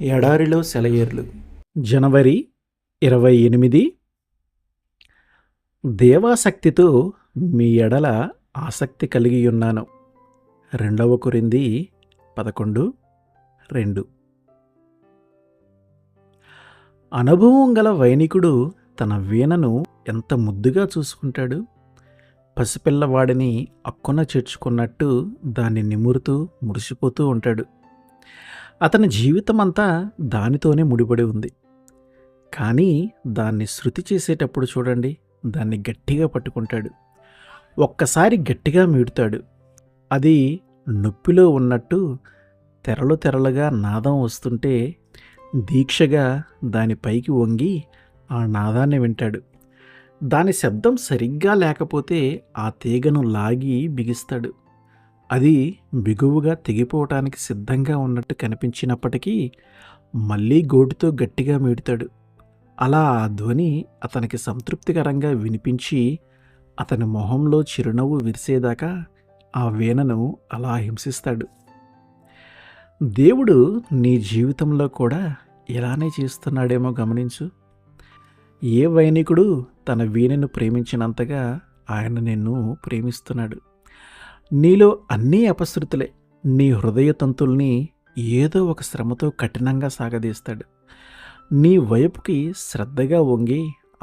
ఎడారిలో సెలయేర్లు. జనవరి 28. దేవాసక్తితో మీ ఎడల ఆసక్తి కలిగియున్నాను. 2 కొరింథీ 11:2. అనుభవం గల వైనికుడు తన వీణను ఎంత ముద్దుగా చూసుకుంటాడు. పసిపిల్లవాడిని అక్కున చేర్చుకున్నట్టు దాన్ని నిమురుతూ మురిసిపోతూ ఉంటాడు. అతని జీవితమంతా దానితోనే ముడిపడి ఉంది. కానీ దాన్ని శృతి చేసేటప్పుడు చూడండి, దాన్ని గట్టిగా పట్టుకుంటాడు. ఒక్కసారి గట్టిగా మీడుతాడు. అది నొప్పిలో ఉన్నట్టు తెరలు తెరలుగా నాదం వస్తుంటే దీక్షగా దాని పైకి వంగి ఆ నాదాన్ని వింటాడు. దాని శబ్దం సరిగ్గా లేకపోతే ఆ తీగను లాగి బిగిస్తాడు. అది బిగువుగా తెగిపోవటానికి సిద్ధంగా ఉన్నట్టు కనిపించినప్పటికీ మళ్ళీ గోటితో గట్టిగా మీడుతాడు. అలా ఆ ధ్వని అతనికి సంతృప్తికరంగా వినిపించి అతని మొహంలో చిరునవ్వు విరిసేదాకా ఆ వీణను అలా హింసిస్తాడు. దేవుడు నీ జీవితంలో కూడా ఇలానే చేస్తున్నాడేమో గమనించు. ఏ వైనికుడు తన వీణను ప్రేమించినంతగా ఆయన నిన్ను ప్రేమిస్తున్నాడు. నీలో అన్నీ అపశృతులే. నీ హృదయ తంతుల్ని ఏదో ఒక శ్రమతో కఠినంగా సాగదీస్తాడు. నీ వైపుకి శ్రద్ధగా వంగి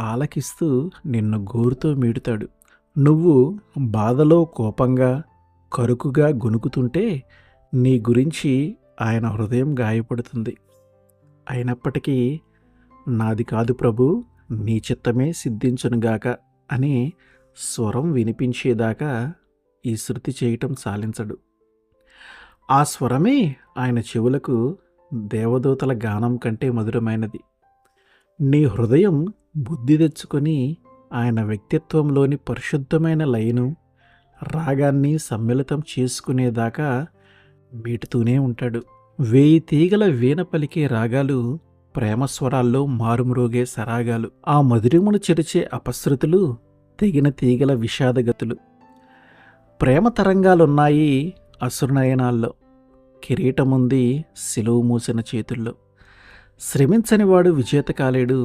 ఆలకిస్తూ నిన్ను గోరుతో మీడుతాడు. నువ్వు బాధలో కోపంగా కరుకుగా గొనుకుతుంటే నీ గురించి ఆయన హృదయం గాయపడుతుంది. అయినప్పటికీ నాది కాదు ప్రభు, నీ చిత్తమే సిద్ధించునుగాక అనే స్వరం వినిపించేదాకా ఈ శృతి చేయటం సాలించడు. ఆ స్వరమే ఆయన చెవులకు దేవదూతల గానం కంటే మధురమైనది. నీ హృదయం బుద్ధి తెచ్చుకొని ఆయన వ్యక్తిత్వంలోని పరిశుద్ధమైన లయను రాగాన్ని సమ్మిళితం చేసుకునేదాకా మీటుతూనే ఉంటాడు. 1000 తీగల వీణ పలికే రాగాలు, ప్రేమస్వరాల్లో మారుమ్రోగే సరాగాలు, ఆ మధురమును చెరిచే అపశృతులు, తెగిన తీగల విషాదగతులు. ప్రేమ తరంగాలున్నాయి అసురనయనాల్లో. కిరీటముంది సిలువు మూసిన చేతుల్లో. శ్రమించనివాడు విజేత కాలేడు,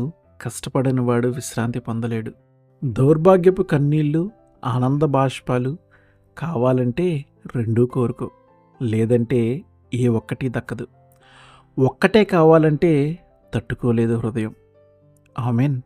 కష్టపడనివాడు విశ్రాంతి పొందలేడు. దౌర్భాగ్యపు కన్నీళ్ళు, ఆనంద బాష్పాలు కావాలంటే రెండూ కోరుకో, లేదంటే ఏ ఒక్కటి దక్కదు. ఒక్కటే కావాలంటే తట్టుకోలేదు హృదయం. ఆమెన్.